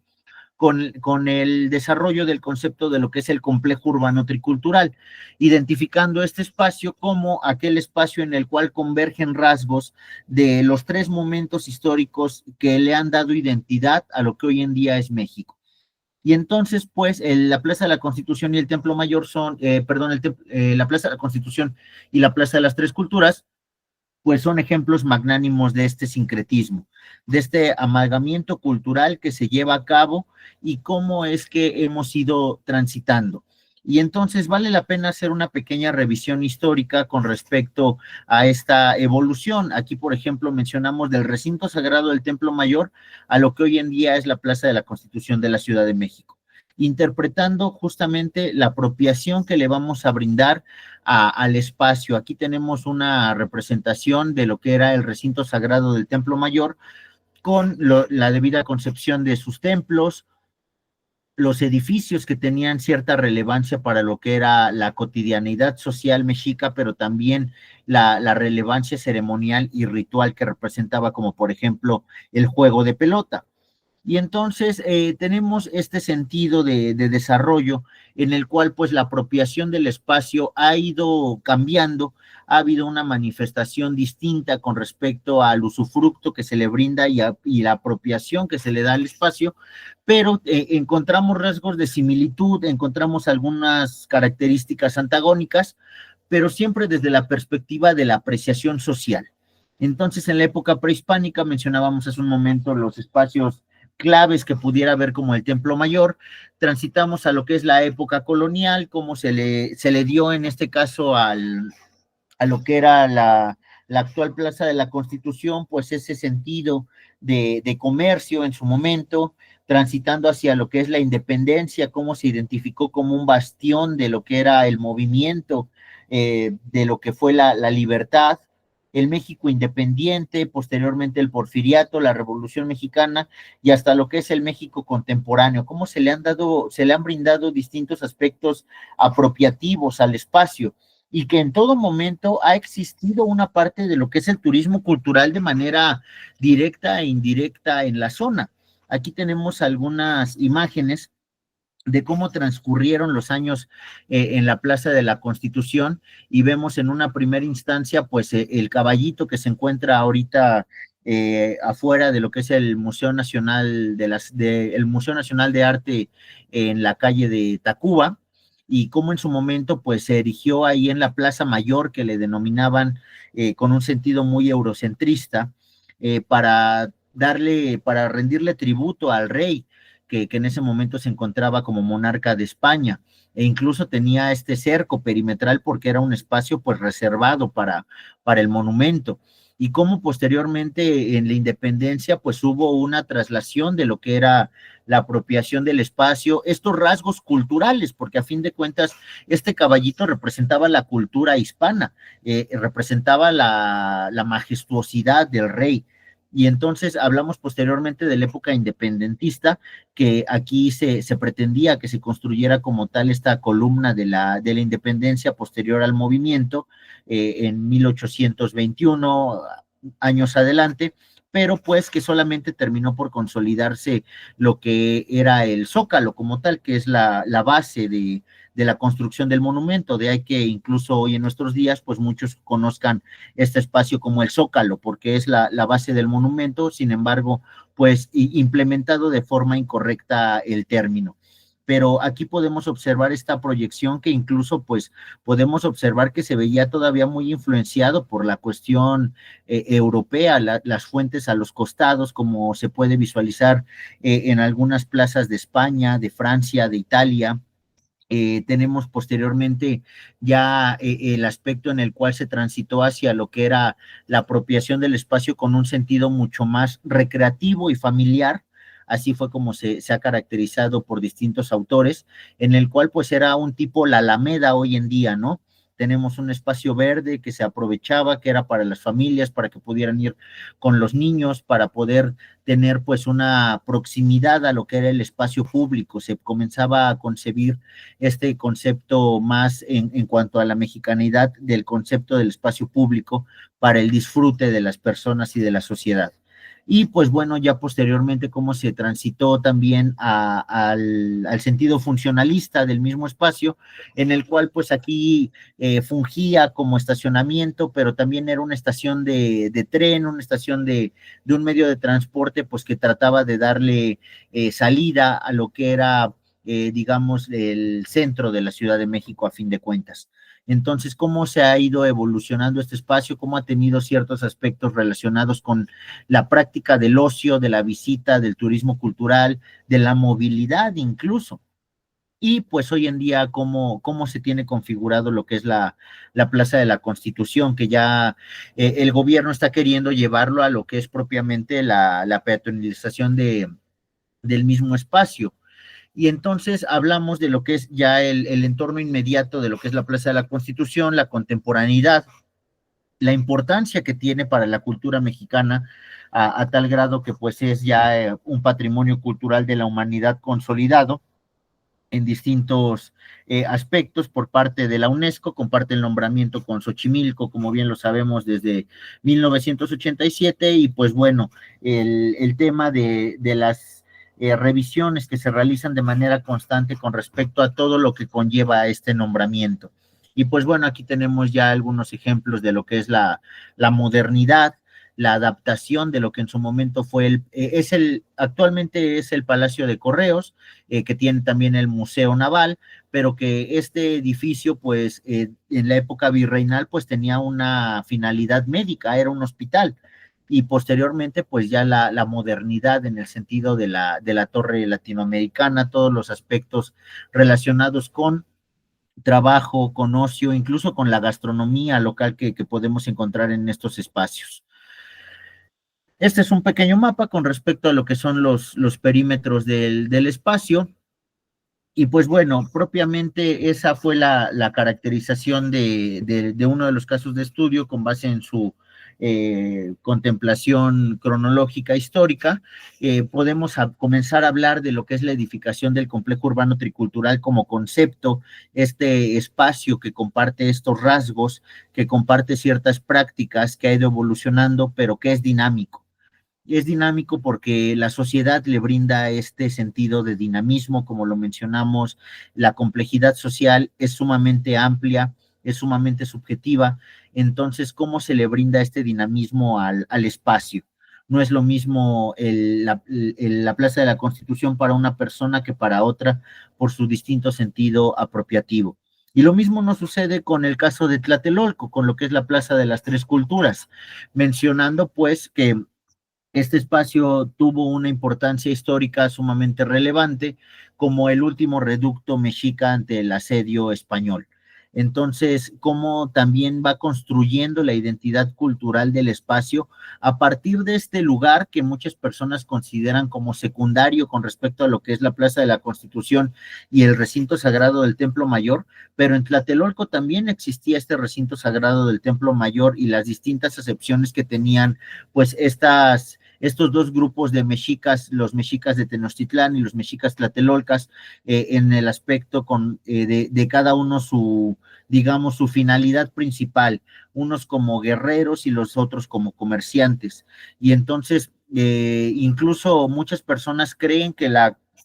[SPEAKER 2] con el desarrollo del concepto de lo que es el complejo urbano tricultural, identificando este espacio como aquel espacio en el cual convergen rasgos de los tres momentos históricos que le han dado identidad a lo que hoy en día es México. Y entonces, pues, la Plaza de la Constitución y el Templo Mayor son, la Plaza de la Constitución y la Plaza de las Tres Culturas, pues son ejemplos magnánimos de este sincretismo, de este amalgamiento cultural que se lleva a cabo y cómo es que hemos ido transitando. Y entonces vale la pena hacer una pequeña revisión histórica con respecto a esta evolución. Aquí, por ejemplo, mencionamos del recinto sagrado del Templo Mayor a lo que hoy en día es la Plaza de la Constitución de la Ciudad de México, interpretando justamente la apropiación que le vamos a brindar al espacio. Aquí tenemos una representación de lo que era el recinto sagrado del Templo Mayor con la debida concepción de sus templos, los edificios que tenían cierta relevancia para lo que era la cotidianidad social mexica, pero también la relevancia ceremonial y ritual que representaba, como por ejemplo el juego de pelota. Y entonces tenemos este sentido de desarrollo en el cual pues la apropiación del espacio ha ido cambiando, ha habido una manifestación distinta con respecto al usufructo que se le brinda y la apropiación que se le da al espacio, pero encontramos rasgos de similitud, encontramos algunas características antagónicas, pero siempre desde la perspectiva de la apreciación social. Entonces, en la época prehispánica, mencionábamos hace un momento los espacios claves que pudiera haber como el Templo Mayor, transitamos a lo que es la época colonial, como se le dio en este caso a lo que era la actual Plaza de la Constitución, pues ese sentido de comercio en su momento, transitando hacia lo que es la independencia, cómo se identificó como un bastión de lo que era el movimiento, de lo que fue la libertad, el México independiente, posteriormente el porfiriato, la Revolución Mexicana y hasta lo que es el México contemporáneo, cómo se le han brindado distintos aspectos apropiativos al espacio y que en todo momento ha existido una parte de lo que es el turismo cultural de manera directa e indirecta en la zona. Aquí tenemos algunas imágenes de cómo transcurrieron los años en la Plaza de la Constitución y vemos en una primera instancia pues el caballito que se encuentra ahorita afuera de lo que es el Museo Nacional el Museo Nacional de Arte en la calle de Tacuba y cómo en su momento pues se erigió ahí en la Plaza Mayor que le denominaban con un sentido muy eurocentrista para rendirle tributo al rey que en ese momento se encontraba como monarca de España e incluso tenía este cerco perimetral porque era un espacio pues reservado para el monumento y cómo posteriormente en la independencia pues hubo una traslación de lo que era la apropiación del espacio, estos rasgos culturales, porque a fin de cuentas este caballito representaba la cultura hispana, representaba la majestuosidad del rey, y entonces hablamos posteriormente de la época independentista, que aquí se pretendía que se construyera como tal esta columna de la independencia posterior al movimiento en 1821, años adelante, pero pues que solamente terminó por consolidarse lo que era el Zócalo como tal, que es la base de la construcción del monumento, de ahí que incluso hoy en nuestros días, pues muchos conozcan este espacio como el Zócalo, porque es la base del monumento, sin embargo, pues implementado de forma incorrecta el término. pero aquí podemos observar esta proyección que incluso pues podemos observar que se veía todavía muy influenciado por la cuestión europea, las fuentes a los costados, como se puede visualizar en algunas plazas de España, de Francia, de Italia. Tenemos posteriormente ya el aspecto en el cual se transitó hacia lo que era la apropiación del espacio con un sentido mucho más recreativo y familiar. Así fue como se ha caracterizado por distintos autores, en el cual pues era un tipo la Alameda hoy en día, ¿no? Tenemos un espacio verde que se aprovechaba, que era para las familias, para que pudieran ir con los niños, para poder tener pues una proximidad a lo que era el espacio público. Se comenzaba a concebir este concepto más en cuanto a la mexicanidad del concepto del espacio público para el disfrute de las personas y de la sociedad. Y pues bueno, ya posteriormente cómo se transitó también al sentido funcionalista del mismo espacio, en el cual pues aquí fungía como estacionamiento, pero también era una estación de tren, una estación de un medio de transporte, pues que trataba de darle salida a lo que era digamos, el centro de la Ciudad de México a fin de cuentas. Entonces, ¿cómo se ha ido evolucionando este espacio? ¿Cómo ha tenido ciertos aspectos relacionados con la práctica del ocio, de la visita, del turismo cultural, de la movilidad incluso? Y pues hoy en día, ¿cómo se tiene configurado lo que es la Plaza de la Constitución, que ya el gobierno está queriendo llevarlo a lo que es propiamente la peatonalización del mismo espacio? Y entonces hablamos de lo que es ya el entorno inmediato de lo que es la Plaza de la Constitución, la contemporaneidad, la importancia que tiene para la cultura mexicana, a tal grado que pues es ya un patrimonio cultural de la humanidad consolidado en distintos aspectos por parte de la UNESCO, comparte el nombramiento con Xochimilco, como bien lo sabemos, desde 1987, y pues bueno, el tema de las revisiones que se realizan de manera constante con respecto a todo lo que conlleva este nombramiento. Y pues bueno, aquí tenemos ya algunos ejemplos de lo que es la modernidad, la adaptación de lo que en su momento fue actualmente es el Palacio de Correos, que tiene también el Museo Naval, pero que este edificio, pues, en la época virreinal, pues tenía una finalidad médica, era un hospital, y posteriormente, pues ya la modernidad en el sentido de la torre latinoamericana, todos los aspectos relacionados con trabajo, con ocio, incluso con la gastronomía local que podemos encontrar en estos espacios. Este es un pequeño mapa con respecto a lo que son los perímetros del espacio. Y pues bueno, propiamente esa fue la caracterización de uno de los casos de estudio con base en su contemplación cronológica histórica. Podemos comenzar a hablar de lo que es la edificación del complejo urbano tricultural como concepto, este espacio que comparte estos rasgos, que comparte ciertas prácticas, que ha ido evolucionando, pero que es dinámico. Es dinámico porque la sociedad le brinda este sentido de dinamismo, como lo mencionamos, la complejidad social es sumamente amplia, es sumamente subjetiva, entonces, ¿cómo se le brinda este dinamismo al espacio? No es lo mismo la Plaza de la Constitución para una persona que para otra por su distinto sentido apropiativo. Y lo mismo nos sucede con el caso de Tlatelolco, con lo que es la Plaza de las Tres Culturas, mencionando pues que este espacio tuvo una importancia histórica sumamente relevante como el último reducto mexica ante el asedio español. Entonces, cómo también va construyendo la identidad cultural del espacio a partir de este lugar que muchas personas consideran como secundario con respecto a lo que es la Plaza de la Constitución y el recinto sagrado del Templo Mayor, pero en Tlatelolco también existía este recinto sagrado del Templo Mayor y las distintas acepciones que tenían pues estos dos grupos de mexicas, los mexicas de Tenochtitlán y los mexicas tlatelolcas, en el aspecto de cada uno digamos, su finalidad principal, unos como guerreros y los otros como comerciantes. Y entonces, incluso muchas personas creen que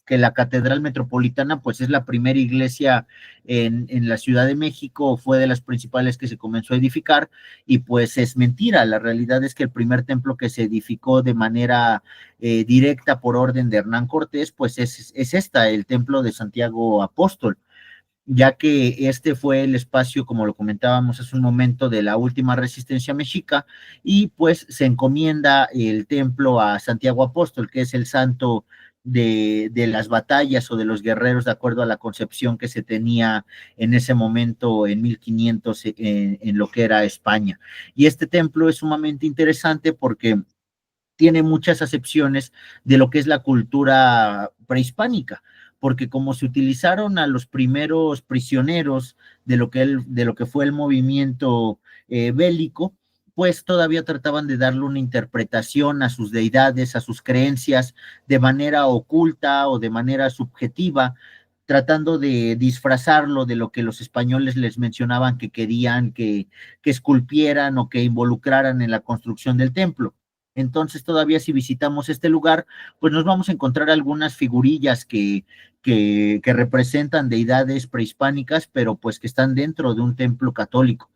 [SPEAKER 2] que la Catedral Metropolitana pues es la primera iglesia en la Ciudad de México, fue de las principales que se comenzó a edificar, y pues es mentira. La realidad es que el primer templo que se edificó de manera directa por orden de Hernán Cortés pues es el templo de Santiago Apóstol, ya que este fue el espacio, como lo comentábamos hace un momento, de la última resistencia mexica, y pues se encomienda el templo a Santiago Apóstol, que es el santo de las batallas o de los guerreros, de acuerdo a la concepción que se tenía en ese momento, en 1500, en lo que era España. Y este templo es sumamente interesante porque tiene muchas acepciones de lo que es la cultura prehispánica, porque como se utilizaron a los primeros prisioneros de lo que fue el movimiento bélico, pues todavía trataban de darle una interpretación a sus deidades, a sus creencias, de manera oculta o de manera subjetiva, tratando de disfrazarlo de lo que los españoles les mencionaban que querían que esculpieran o que involucraran en la construcción del templo. Entonces, todavía si visitamos este lugar, pues nos vamos a encontrar algunas figurillas que representan deidades prehispánicas, pero pues que están dentro de un templo católico.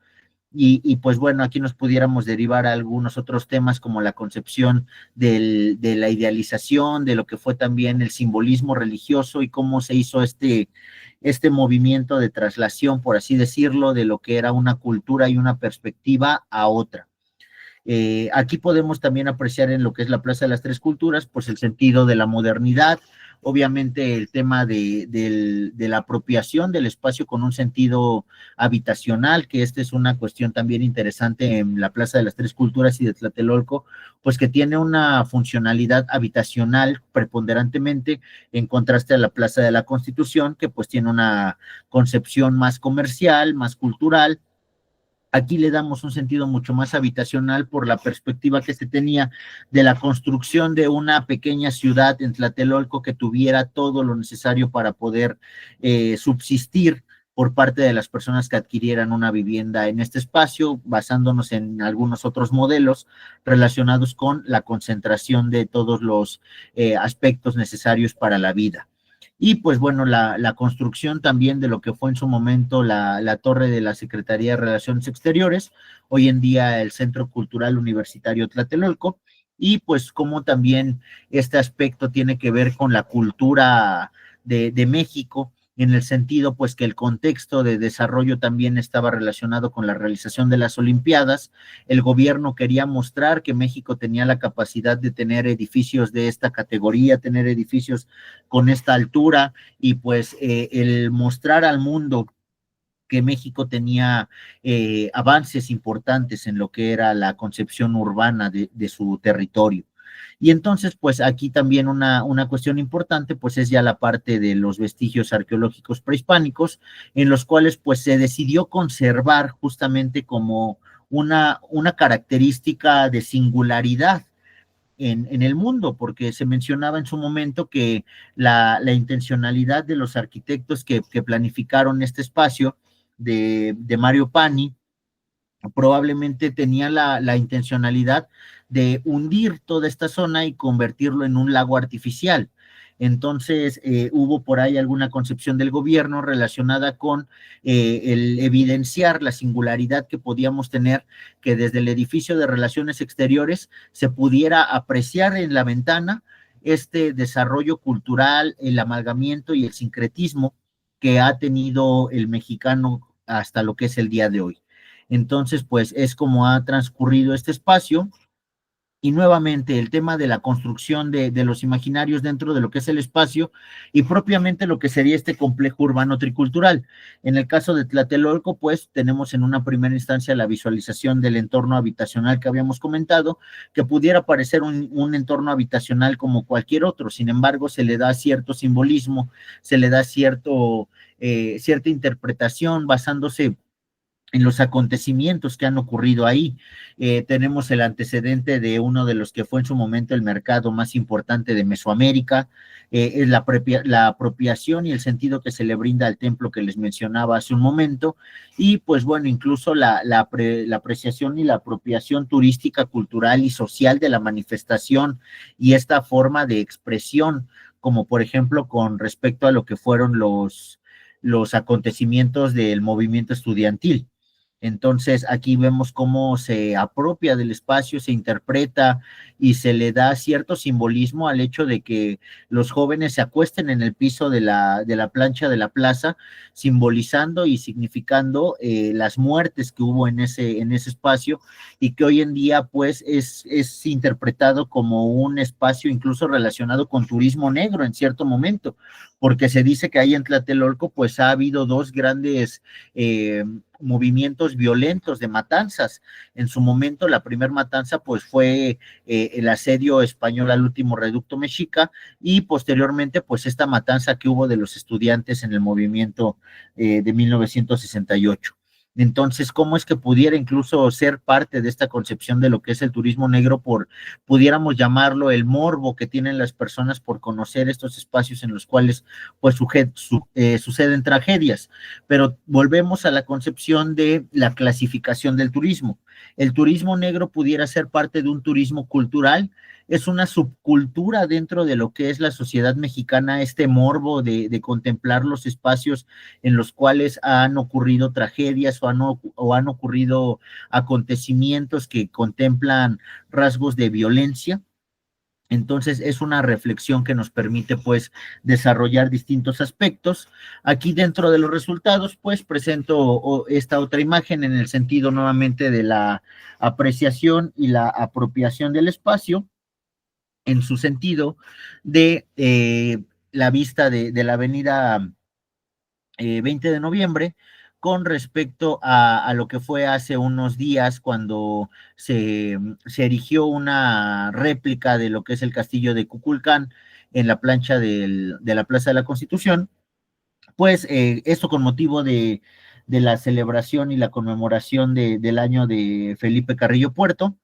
[SPEAKER 2] Y pues bueno, aquí nos pudiéramos derivar a algunos otros temas como la concepción de la idealización, de lo que fue también el simbolismo religioso y cómo se hizo este movimiento de traslación, por así decirlo, de lo que era una cultura y una perspectiva a otra. Aquí podemos también apreciar en lo que es la Plaza de las Tres Culturas, pues el sentido de la modernidad, obviamente el tema de la apropiación del espacio con un sentido habitacional, que esta es una cuestión también interesante en la Plaza de las Tres Culturas y de Tlatelolco, pues que tiene una funcionalidad habitacional preponderantemente, en contraste a la Plaza de la Constitución, que pues tiene una concepción más comercial, más cultural. Aquí le damos un sentido mucho más habitacional por la perspectiva que se tenía de la construcción de una pequeña ciudad en Tlatelolco que tuviera todo lo necesario para poder subsistir por parte de las personas que adquirieran una vivienda en este espacio, basándonos en algunos otros modelos relacionados con la concentración de todos los aspectos necesarios para la vida. Y pues bueno, la construcción también de lo que fue en su momento la torre de la Secretaría de Relaciones Exteriores, hoy en día el Centro Cultural Universitario Tlatelolco, y pues como también este aspecto tiene que ver con la cultura de México, en el sentido pues que el contexto de desarrollo también estaba relacionado con la realización de las Olimpiadas. El gobierno quería mostrar que México tenía la capacidad de tener edificios de esta categoría, tener edificios con esta altura, y pues el mostrar al mundo que México tenía avances importantes en lo que era la concepción urbana de su territorio. Y entonces, pues aquí también una cuestión importante, pues es ya la parte de los vestigios arqueológicos prehispánicos, en los cuales pues se decidió conservar justamente como una característica de singularidad en el mundo, porque se mencionaba en su momento que la intencionalidad de los arquitectos que planificaron este espacio de Mario Pani probablemente tenía la intencionalidad de hundir toda esta zona y convertirlo en un lago artificial. Entonces, hubo por ahí alguna concepción del gobierno relacionada con el evidenciar la singularidad que podíamos tener, que desde el edificio de Relaciones Exteriores se pudiera apreciar en la ventana este desarrollo cultural, el amalgamiento y el sincretismo que ha tenido el mexicano hasta lo que es el día de hoy. Entonces, pues es como ha transcurrido este espacio. Y nuevamente el tema de la construcción de los imaginarios dentro de lo que es el espacio y propiamente lo que sería este complejo urbano tricultural. En el caso de Tlatelolco, pues tenemos en una primera instancia la visualización del entorno habitacional que habíamos comentado, que pudiera parecer un entorno habitacional como cualquier otro. Sin embargo, se le da cierto simbolismo, se le da cierta interpretación basándose en los acontecimientos que han ocurrido ahí. Tenemos el antecedente de uno de los que fue en su momento el mercado más importante de Mesoamérica, es la apropiación y el sentido que se le brinda al templo que les mencionaba hace un momento, y pues bueno, incluso la apreciación y la apropiación turística, cultural y social de la manifestación y esta forma de expresión como por ejemplo con respecto a lo que fueron los acontecimientos del movimiento estudiantil. Entonces, aquí vemos cómo se apropia del espacio, se interpreta y se le da cierto simbolismo al hecho de que los jóvenes se acuesten en el piso de la plancha de la plaza, simbolizando y significando las muertes que hubo en ese espacio y que hoy en día pues es interpretado como un espacio incluso relacionado con turismo negro en cierto momento, porque se dice que ahí en Tlatelolco pues ha habido dos grandes movimientos violentos de matanzas. En su momento, la primera matanza, pues fue el asedio español al último reducto mexica y posteriormente, pues esta matanza que hubo de los estudiantes en el movimiento de 1968. Entonces, ¿cómo es que pudiera incluso ser parte de esta concepción de lo que es el turismo negro pudiéramos llamarlo el morbo que tienen las personas por conocer estos espacios en los cuales pues suceden tragedias? Pero volvemos a la concepción de la clasificación del turismo. El turismo negro pudiera ser parte de un turismo cultural, es una subcultura dentro de lo que es la sociedad mexicana, este morbo de contemplar los espacios en los cuales han ocurrido tragedias o han ocurrido acontecimientos que contemplan rasgos de violencia. Entonces es una reflexión que nos permite pues desarrollar distintos aspectos. Aquí dentro de los resultados pues presento esta otra imagen en el sentido nuevamente de la apreciación y la apropiación del espacio en su sentido de la vista de la avenida 20 de noviembre con respecto a lo que fue hace unos días cuando se erigió una réplica de lo que es el castillo de Cuculcán en la plancha de la Plaza de la Constitución, pues esto con motivo de la celebración y la conmemoración del año de Felipe Carrillo Puerto.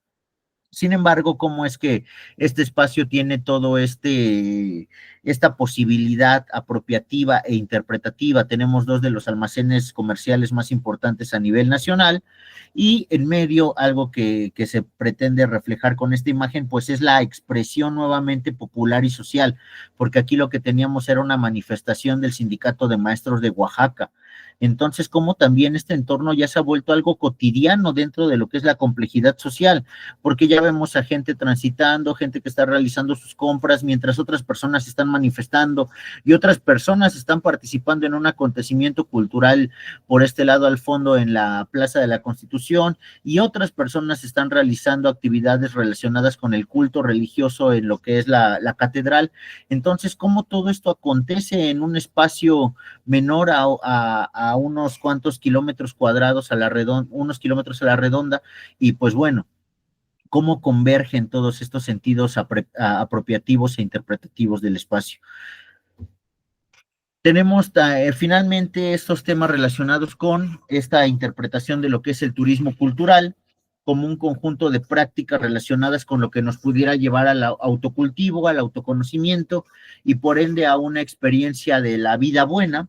[SPEAKER 2] Sin embargo, ¿cómo es que este espacio tiene todo esta posibilidad apropiativa e interpretativa? Tenemos dos de los almacenes comerciales más importantes a nivel nacional y en medio algo que se pretende reflejar con esta imagen, pues es la expresión nuevamente popular y social, porque aquí lo que teníamos era una manifestación del Sindicato de Maestros de Oaxaca. Entonces, como también este entorno ya se ha vuelto algo cotidiano dentro de lo que es la complejidad social, porque ya vemos a gente transitando, gente que está realizando sus compras, mientras otras personas están manifestando y otras personas están participando en un acontecimiento cultural por este lado al fondo en la Plaza de la Constitución y otras personas están realizando actividades relacionadas con el culto religioso en lo que es la catedral. Entonces, ¿cómo todo esto acontece en un espacio menor a unos cuantos kilómetros cuadrados a la redonda, unos kilómetros a la redonda? Y pues bueno, cómo convergen todos estos sentidos apropiativos e interpretativos del espacio. Tenemos finalmente estos temas relacionados con esta interpretación de lo que es el turismo cultural como un conjunto de prácticas relacionadas con lo que nos pudiera llevar al autocultivo, al autoconocimiento y por ende a una experiencia de la vida buena,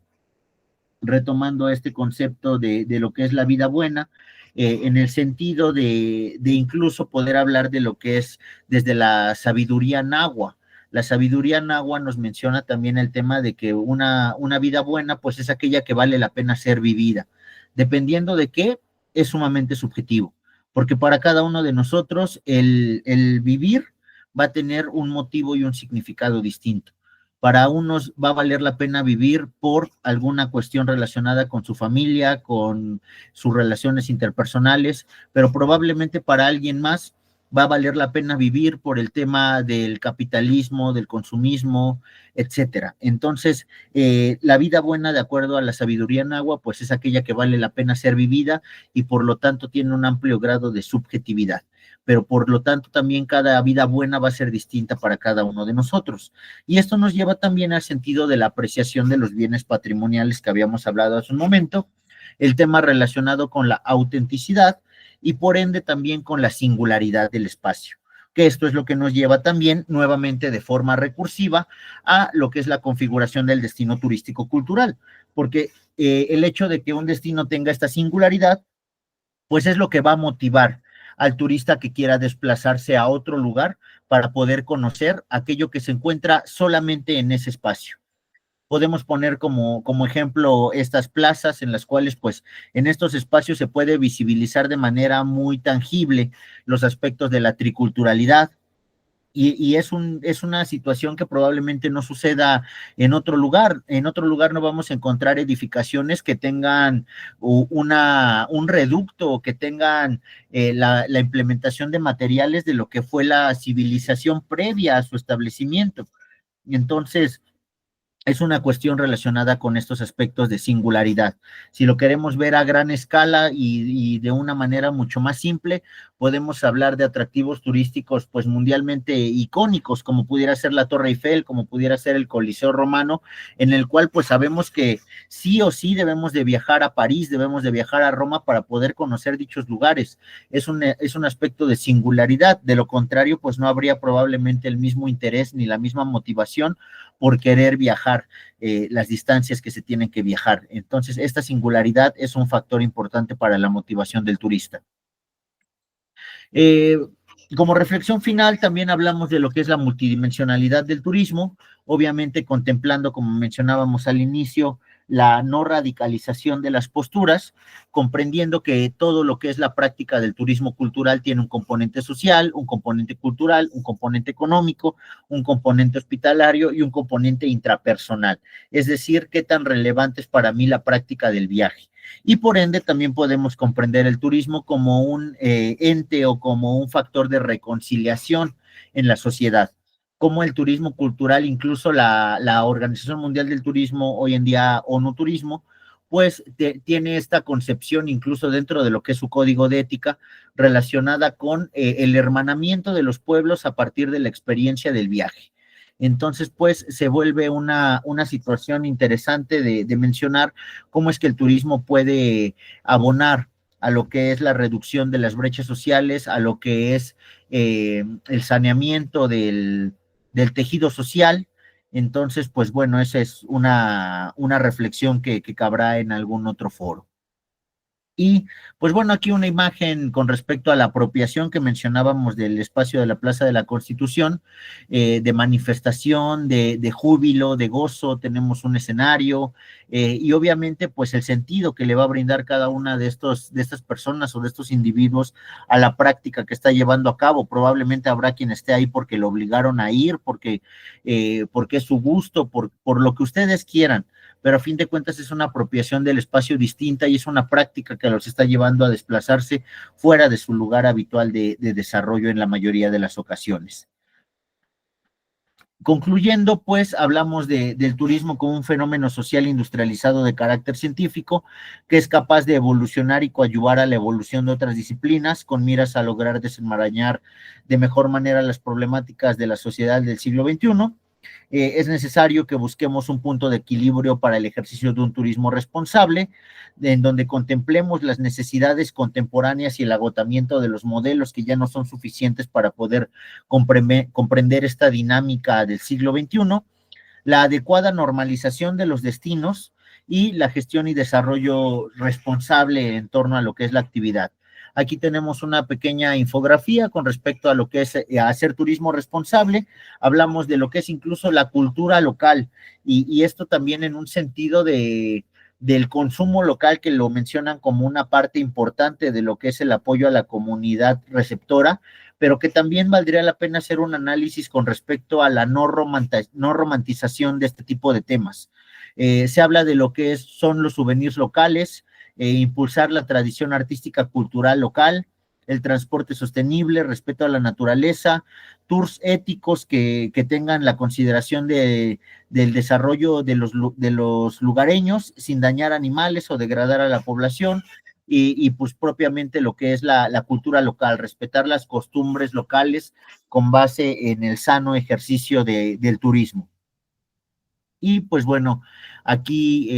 [SPEAKER 2] retomando este concepto de lo que es la vida buena, en el sentido de incluso poder hablar de lo que es desde la sabiduría náhuatl. La sabiduría náhuatl nos menciona también el tema de que una vida buena pues es aquella que vale la pena ser vivida. Dependiendo de qué, es sumamente subjetivo, porque para cada uno de nosotros el vivir va a tener un motivo y un significado distinto. Para unos va a valer la pena vivir por alguna cuestión relacionada con su familia, con sus relaciones interpersonales, pero probablemente para alguien más va a valer la pena vivir por el tema del capitalismo, del consumismo, etcétera. Entonces, la vida buena, de acuerdo a la sabiduría náhuatl, pues es aquella que vale la pena ser vivida y por lo tanto tiene un amplio grado de subjetividad. Pero por lo tanto también cada vida buena va a ser distinta para cada uno de nosotros. Y esto nos lleva también al sentido de la apreciación de los bienes patrimoniales que habíamos hablado hace un momento, el tema relacionado con la autenticidad y por ende también con la singularidad del espacio, que esto es lo que nos lleva también nuevamente de forma recursiva a lo que es la configuración del destino turístico cultural, porque el hecho de que un destino tenga esta singularidad, pues es lo que va a motivar al turista que quiera desplazarse a otro lugar para poder conocer aquello que se encuentra solamente en ese espacio. Podemos poner como ejemplo estas plazas en las cuales, pues, en estos espacios se puede visibilizar de manera muy tangible los aspectos de la triculturalidad, y es una situación que probablemente no suceda en otro lugar. En otro lugar no vamos a encontrar edificaciones que tengan un reducto, que tengan la implementación de materiales de lo que fue la civilización previa a su establecimiento. Entonces, es una cuestión relacionada con estos aspectos de singularidad. Si lo queremos ver a gran escala y de una manera mucho más simple, podemos hablar de atractivos turísticos pues mundialmente icónicos, como pudiera ser la Torre Eiffel, como pudiera ser el Coliseo Romano, en el cual pues sabemos que sí o sí debemos de viajar a París, debemos de viajar a Roma para poder conocer dichos lugares. Es un aspecto de singularidad, de lo contrario pues no habría probablemente el mismo interés ni la misma motivación por querer viajar las distancias que se tienen que viajar. Entonces, esta singularidad es un factor importante para la motivación del turista. Eh, como reflexión final, también hablamos de lo que es la multidimensionalidad del turismo, obviamente contemplando, como mencionábamos al inicio, la no radicalización de las posturas, comprendiendo que todo lo que es la práctica del turismo cultural tiene un componente social, un componente cultural, un componente económico, un componente hospitalario y un componente intrapersonal. Es decir, qué tan relevante es para mí la práctica del viaje. Y por ende también podemos comprender el turismo como un ente o como un factor de reconciliación en la sociedad. Como el turismo cultural, incluso la Organización Mundial del Turismo, hoy en día ONU Turismo, pues tiene esta concepción incluso dentro de lo que es su código de ética relacionada con el hermanamiento de los pueblos a partir de la experiencia del viaje. Entonces, pues se vuelve una situación interesante de mencionar cómo es que el turismo puede abonar a lo que es la reducción de las brechas sociales, a lo que es el saneamiento del tejido social. Entonces, pues bueno, esa es una reflexión que cabrá en algún otro foro. Y pues bueno, aquí una imagen con respecto a la apropiación que mencionábamos del espacio de la Plaza de la Constitución, de manifestación, de júbilo, de gozo, tenemos un escenario y obviamente pues el sentido que le va a brindar cada una de estas personas o de estos individuos a la práctica que está llevando a cabo. Probablemente habrá quien esté ahí porque lo obligaron a ir, porque es su gusto, por lo que ustedes quieran, pero a fin de cuentas es una apropiación del espacio distinta y es una práctica que los está llevando a desplazarse fuera de su lugar habitual de desarrollo en la mayoría de las ocasiones. Concluyendo, pues, hablamos del turismo como un fenómeno social industrializado de carácter científico que es capaz de evolucionar y coadyuvar a la evolución de otras disciplinas con miras a lograr desenmarañar de mejor manera las problemáticas de la sociedad del siglo XXI. Es necesario que busquemos un punto de equilibrio para el ejercicio de un turismo responsable, en donde contemplemos las necesidades contemporáneas y el agotamiento de los modelos que ya no son suficientes para poder comprender esta dinámica del siglo XXI, la adecuada normalización de los destinos y la gestión y desarrollo responsable en torno a lo que es la actividad. Aquí tenemos una pequeña infografía con respecto a lo que es hacer turismo responsable. Hablamos de lo que es incluso la cultura local y esto también en un sentido del consumo local que lo mencionan como una parte importante de lo que es el apoyo a la comunidad receptora, pero que también valdría la pena hacer un análisis con respecto a la no romantización de este tipo de temas. Se habla de lo que son los souvenirs locales, impulsar la tradición artística cultural local, el transporte sostenible, respeto a la naturaleza, tours éticos que tengan la consideración del desarrollo de los lugareños sin dañar animales o degradar a la población, y pues propiamente lo que es la cultura local, respetar las costumbres locales con base en el sano ejercicio del turismo. Y pues bueno, aquí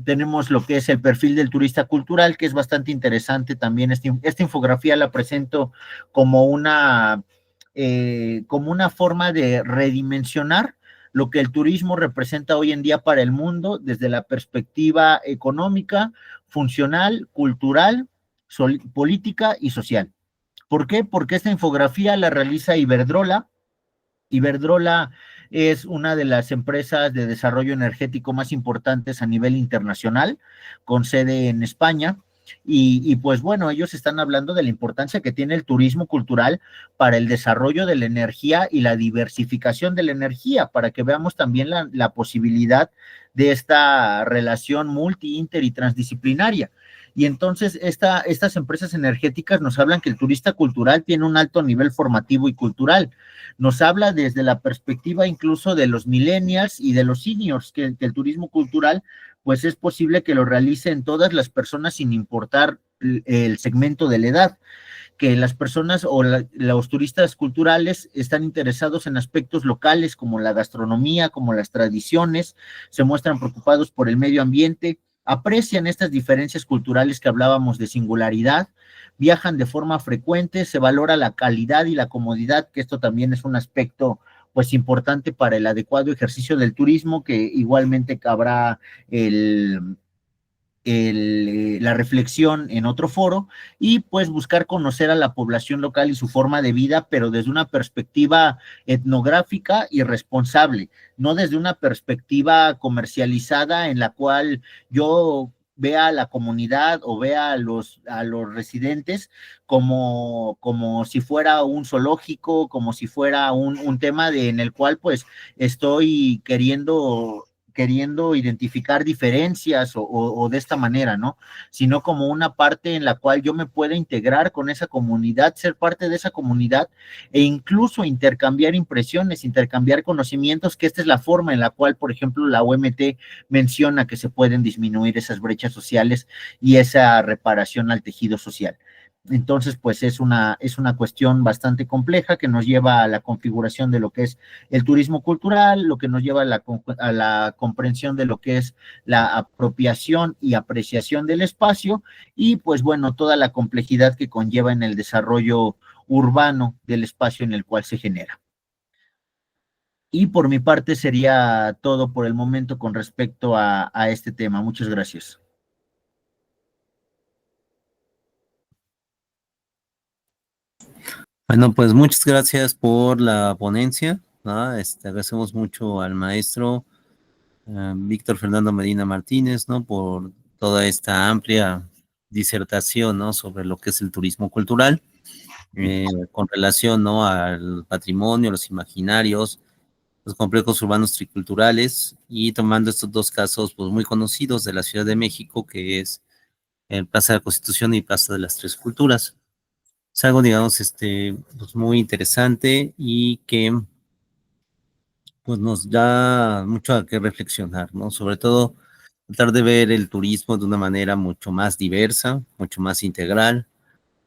[SPEAKER 2] tenemos lo que es el perfil del turista cultural, que es bastante interesante también. Esta infografía la presento como una forma de redimensionar lo que el turismo representa hoy en día para el mundo desde la perspectiva económica, funcional, cultural, política y social. ¿Por qué? Porque esta infografía la realiza Iberdrola, Iberdrola es una de las empresas de desarrollo energético más importantes a nivel internacional, con sede en España. Pues bueno, ellos están hablando de la importancia que tiene el turismo cultural para el desarrollo de la energía y la diversificación de la energía, para que veamos también la posibilidad de esta relación multi, inter y transdisciplinaria. Y entonces estas empresas energéticas nos hablan que el turista cultural tiene un alto nivel formativo y cultural. Nos habla desde la perspectiva incluso de los millennials y de los seniors, que el turismo cultural pues es posible que lo realicen todas las personas sin importar el segmento de la edad, que las personas o los turistas culturales están interesados en aspectos locales como la gastronomía, como las tradiciones, se muestran preocupados por el medio ambiente, aprecian estas diferencias culturales que hablábamos de singularidad, viajan de forma frecuente, se valora la calidad y la comodidad, que esto también es un aspecto pues importante para el adecuado ejercicio del turismo, que igualmente cabrá la reflexión en otro foro y pues buscar conocer a la población local y su forma de vida, pero desde una perspectiva etnográfica y responsable, no desde una perspectiva comercializada en la cual yo vea a la comunidad o vea a los residentes como si fuera un zoológico, como si fuera un tema en el cual pues estoy queriendo identificar diferencias o de esta manera, ¿no? Sino como una parte en la cual yo me pueda integrar con esa comunidad, ser parte de esa comunidad e incluso intercambiar impresiones, intercambiar conocimientos, que esta es la forma en la cual, por ejemplo, la OMT menciona que se pueden disminuir esas brechas sociales y esa reparación al tejido social. Entonces, pues es una cuestión bastante compleja que nos lleva a la configuración de lo que es el turismo cultural, lo que nos lleva a la comprensión de lo que es la apropiación y apreciación del espacio y pues bueno, toda la complejidad que conlleva en el desarrollo urbano del espacio en el cual se genera. Y por mi parte sería todo por el momento con respecto a este tema. Muchas gracias.
[SPEAKER 1] Bueno, pues muchas gracias por la ponencia, ¿no? Agradecemos mucho al maestro Víctor Fernando Medina Martínez, ¿no? Por toda esta amplia disertación, ¿no? Sobre lo que es el turismo cultural, con relación, ¿no? Al patrimonio, los imaginarios, los complejos urbanos triculturales, y tomando estos dos casos, pues, muy conocidos de la Ciudad de México, que es el Plaza de la Constitución y Plaza de las Tres Culturas. Es algo, digamos, pues muy interesante y que pues nos da mucho a qué reflexionar, ¿no? Sobre todo tratar de ver el turismo de una manera mucho más diversa, mucho más integral,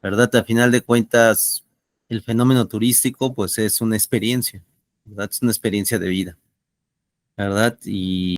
[SPEAKER 1] ¿verdad? A final de cuentas, el fenómeno turístico pues es una experiencia, ¿verdad? Es una experiencia de vida, ¿verdad? Y